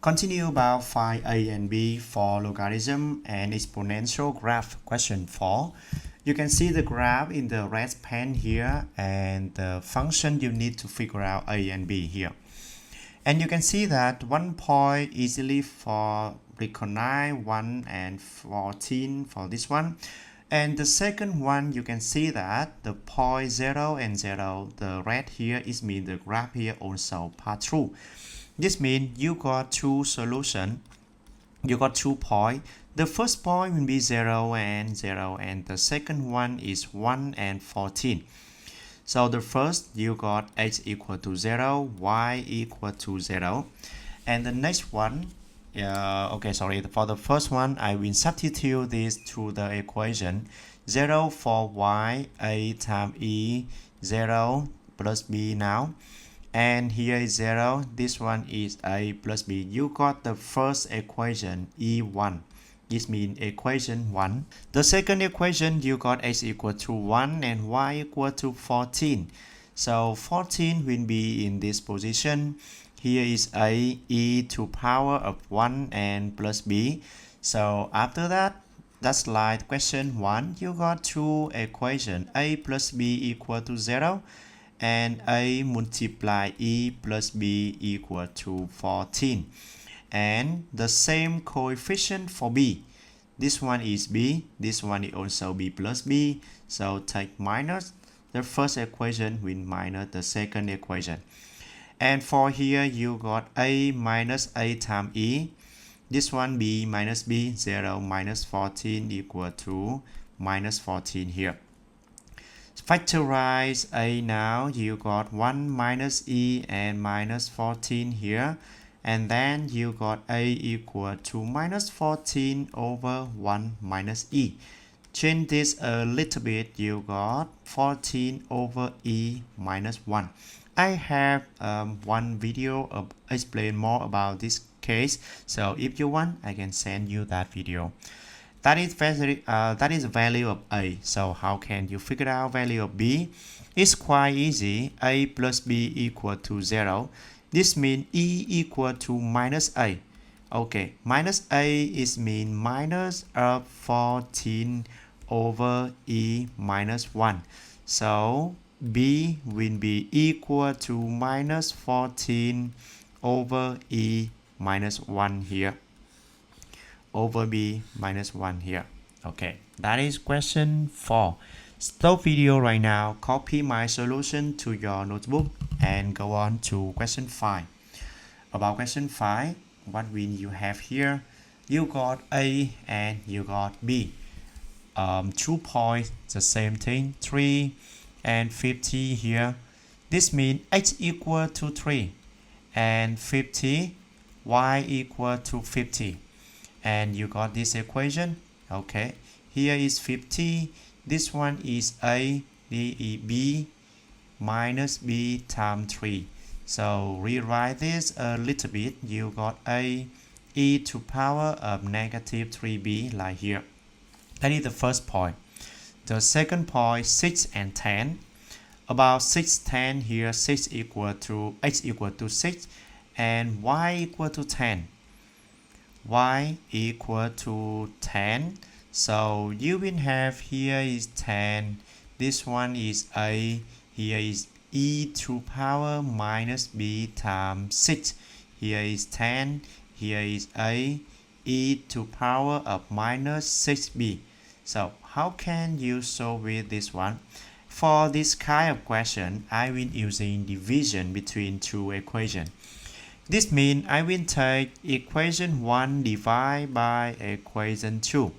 Continue about find a and b for logarithm and exponential graph. Question 4. You can see the graph in the red pen here and the function you need to figure out a and b here. And you can see that 1 point easily for recognize 1 and 14 for this one. And the second one, you can see that the point 0 and 0, the red here is mean the graph here also pass through. This means you got two solutions. You got 2 points. The first point will be 0 and 0, and the second one is 1 and 14. So the first, you got x equal to 0, y equal to 0. And the next one, for the first one, I will substitute this to the equation. 0 for y, a times e, 0 plus b now. And here is 0, this one is a plus b. You got the first equation, e1. This means equation 1. The second equation, you got x equal to 1 and y equal to 14. So 14 will be in this position. Here is a e to power of 1 and plus b. So after that, that's like question 1. You got two equations, a plus b equal to 0. And a multiply e plus b equal to 14. And the same coefficient for b. This one is b, this one is also b plus b. So take minus the first equation with minus the second equation. And for here you got a minus a times e. This one b minus b, 0 minus 14 equal to minus 14 here. Factorize a now, you got 1 minus e and minus 14 here. And then you got a equal to minus 14 over 1 minus e. Change this a little bit, you got 14 over e minus 1. I have one video explain more about this case. So if you want, I can send you that video. That is the value of a. So how can you figure out value of b? It's quite easy. A plus b equal to 0. This means e equal to minus a. Okay, minus a is mean minus of 14 over e minus 1. So b will be equal to minus 14 over e minus 1 here. Over b minus 1 here. Okay, that is question 4. Stop video right now, copy my solution to your notebook and go on to question 5. About question 5, what will you have here? You got a and you got b. 2 points, the same thing, 3 and 50 here. This means x equal to 3 and 50, y equal to 50. And you got this equation. Okay, here is 50. This one is a, b minus b times 3. So rewrite this a little bit. You got a e to power of negative 3b like here. That is the first point. The second point, 6 and 10. About 6, 10 here, 6 equal to x equal to 6 and y equal to 10. Y equal to 10. So you will have here is 10. This one is a. Here is e to power minus b times 6. Here is 10. Here is a. E to power of minus 6b. So how can you solve with this one? For this kind of question, I will using division between two equations. This means I will take equation 1 divided by equation 2.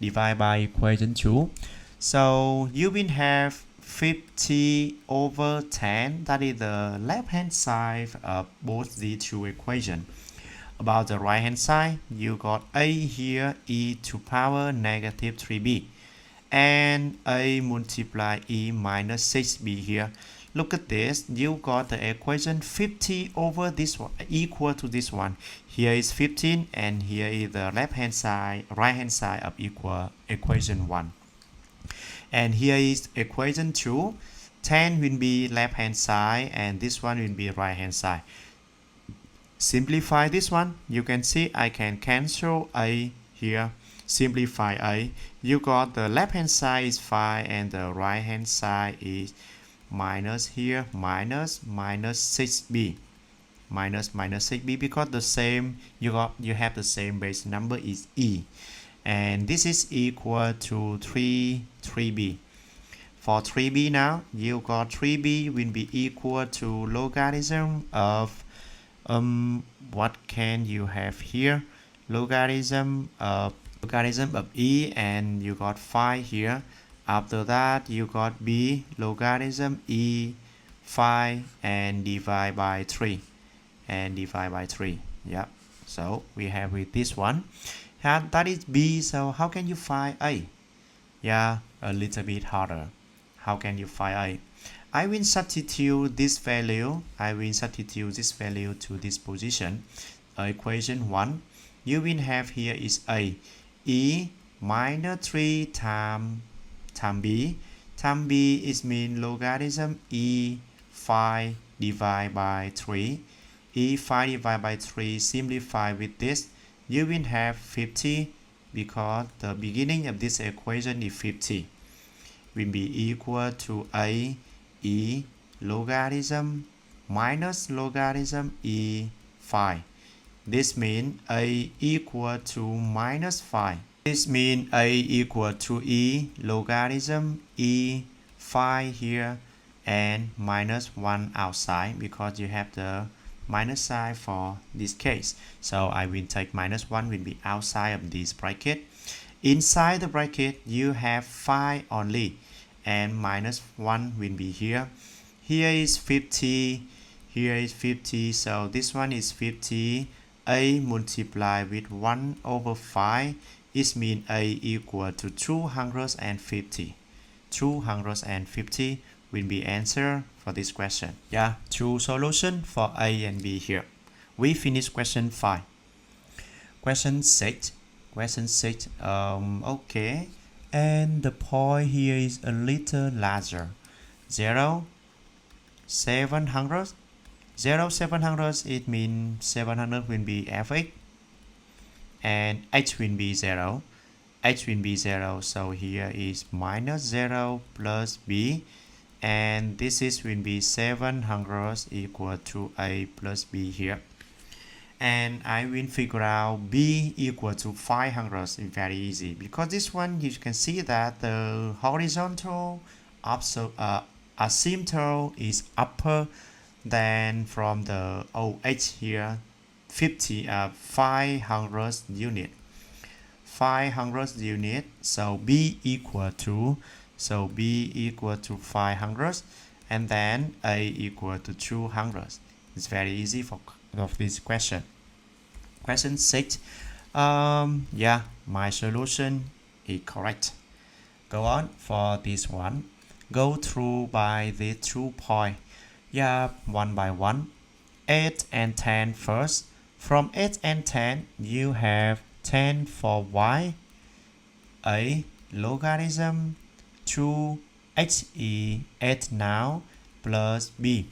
Divide by equation 2. So you will have 50 over 10. That is the left hand side of both the two equations. About the right hand side, you got a here, e to power negative 3b. And a multiply e minus 6b here. Look at this, you got the equation 50 over this one equal to this one. Here is 15 and here is the right hand side of equation 1. And here is equation 2. 10 will be left hand side and this one will be right hand side. Simplify this one. You can see I can cancel a here. Simplify a. You got the left hand side is 5 and the right hand side is minus here, minus 6b. Minus 6b, because the same you have the same base number is e, and this is equal to 3b. For 3b now, you got 3b will be equal to logarithm of what can you have here? Logarithm of e, and you got 5 here. After that you got b logarithm e 5 and divide by 3. Yeah, so we have with this one, and that is b. So how can you find a? Yeah, a little bit harder. How can you find a? I will substitute this value to this position. Equation 1, you will have here is a e minus 3 times b. Times b is mean logarithm e 5 divided by 3. E5 divided by 3, simplify with this, you will have 50, because the beginning of this equation is 50, will be equal to a e logarithm minus logarithm e5. This means a equal to minus 5. This means a equal to e logarithm e5 here and minus 1 outside, because you have the minus sign for this case. So I will take minus 1 will be outside of this bracket. Inside the bracket you have 5 only, and minus 1 will be here. Here is 50, here is 50, so this one is 50. A multiplied with 1 over 5 is mean a equal to 250. 250 will be answer for this question. Yeah, two solution for A and B here. We finish question 5. Question 6. Okay, and the point here is a little larger. 700. 700, it means 700 will be fx, and h will be 0. So here is minus 0 plus b, and this is will be 700 equal to a plus b here. And I will figure out b equal to 500. It's very easy, because this one you can see that the horizontal asymptote is upper than from the OH here, 500 unit. 500 unit, so b equal to 500, and then a equal to 200. It's very easy for this question. Question 6. Yeah, my solution is correct. Go on for this one. Go through by the 2 points. Yeah, one by one. 8 and 10 first. From 8 and 10, you have 10 for y, a logarithm 2he 8 now plus b.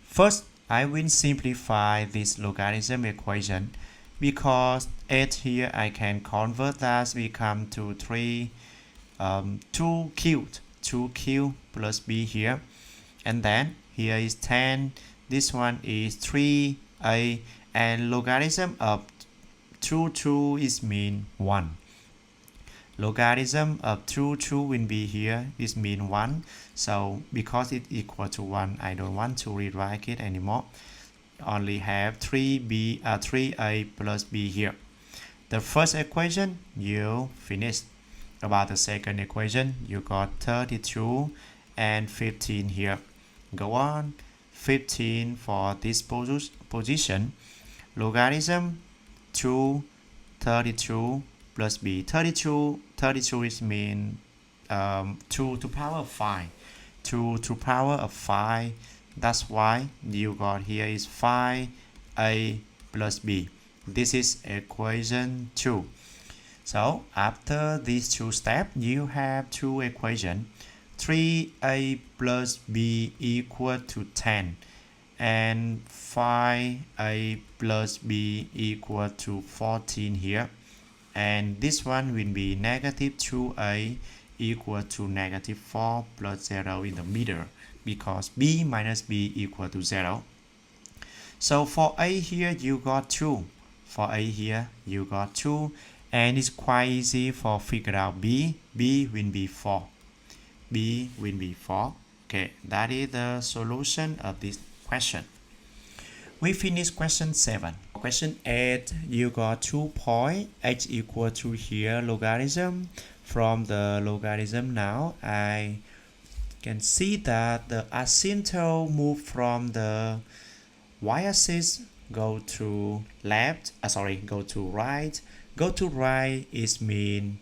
First, I will simplify this logarithm equation, because 8 here I can convert that become to 2 cubed, 2 plus b here, and then here is 10, this one is 3a, and logarithm of 2 is mean 1. Logarithm of 2 will be here is mean 1. So because it equal to 1, I don't want to rewrite it anymore. Only have 3a plus b here. The first equation you finished. About the second equation, you got 32 and 15 here. Go on. 15 for this position. Logarithm 32 plus b. 32 is mean 2 to power of 5. 2 to power of 5. That's why you got here is 5a plus b. This is equation 2. So after these 2 steps, you have 2 equations. 3a plus b equal to 10. and find a plus b equal to 14 here, and this one will be negative 2a equal to negative 4 plus 0 in the middle, because b minus b equal to 0. So for a here you got 2, for a here you got 2, and it's quite easy for figure out b will be 4, b will be 4. Okay, that is the solution of this question. We finish question 7. Question 8, you got 2 points, h equal to here logarithm. From the logarithm now, I can see that the asymptote move from the y-axis go to left, go to right. Go to right is mean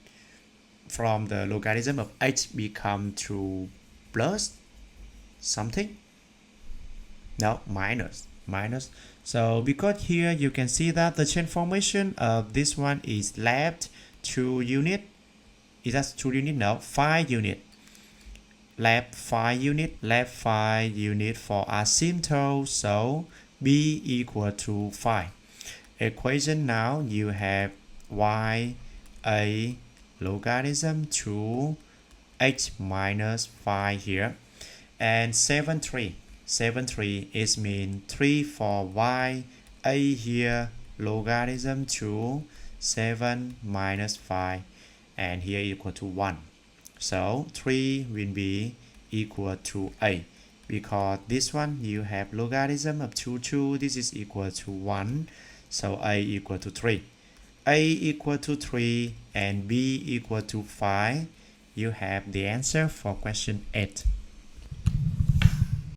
from the logarithm of h become to plus something. No, minus. So because here you can see that the transformation of this one is left 2 unit. Is that 2 unit? No, 5 unit. Left 5 unit, left 5 unit for asymptote. So b equal to 5. Equation now you have y a logarithm to h minus 5 here, and 7 3 is mean 3 for y a here logarithm to 7 minus 5, and here equal to 1. So 3 will be equal to a, because this one you have logarithm of 2, this is equal to 1, so a equal to 3. A equal to 3 and b equal to 5. You have the answer for question 8.